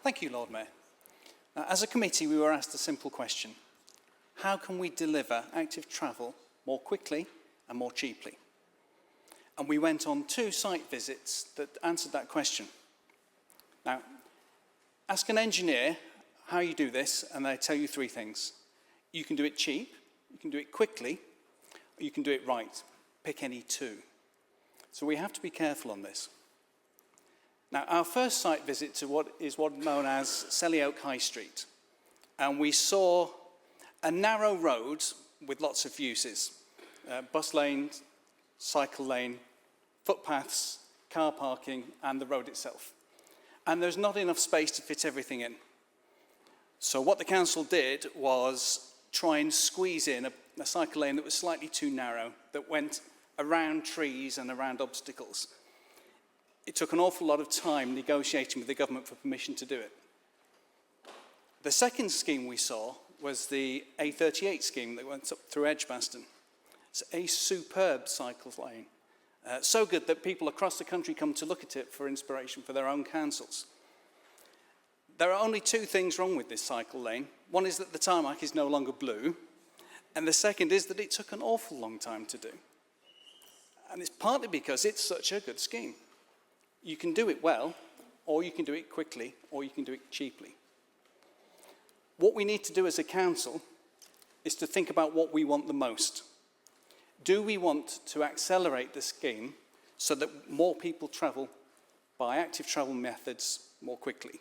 Thank you, Lord Mayor. Now, as a committee, we were asked a simple question. How can we deliver active travel more quickly and more cheaply? And we went on 2 site visits that answered that question. Now, ask an engineer how you do this, and they tell you 3 things. You can do it cheap, you can do it quickly, or you can do it right. Pick any 2. So we have to be careful on this. Now, our first site visit to what is known as Cllr Oak High Street, and we saw a narrow road with lots of uses. Bus lane, cycle lane, footpaths, car parking, and the road itself. And there's not enough space to fit everything in. So what the council did was try and squeeze in a cycle lane that was slightly too narrow, that went around trees and around obstacles. It took an awful lot of time negotiating with the government for permission to do it. The second scheme we saw was the A38 scheme that went up through Edgbaston. It's a superb cycle lane. So good that people across the country come to look at it for inspiration for their own councils. There are only 2 things wrong with this cycle lane. One is that the tarmac is no longer blue, and the second is that it took an awful long time to do. And it's partly because it's such a good scheme. You can do it well, or you can do it quickly, or you can do it cheaply. What we need to do as a council is to think about what we want the most. Do we want to accelerate the scheme so that more people travel by active travel methods more quickly?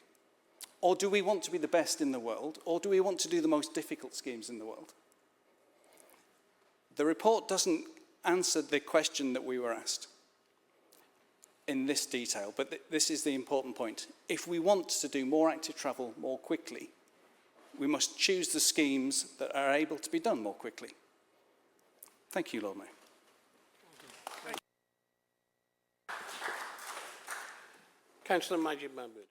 Or do we want to be the best in the world? Or do we want to do the most difficult schemes in the world? The report doesn't answer the question that we were asked in this detail, but this is the important point. If we want to do more active travel more quickly, we must choose the schemes that are able to be done more quickly. Thank you, Lord Mayor. Councillor Majid Mahmood.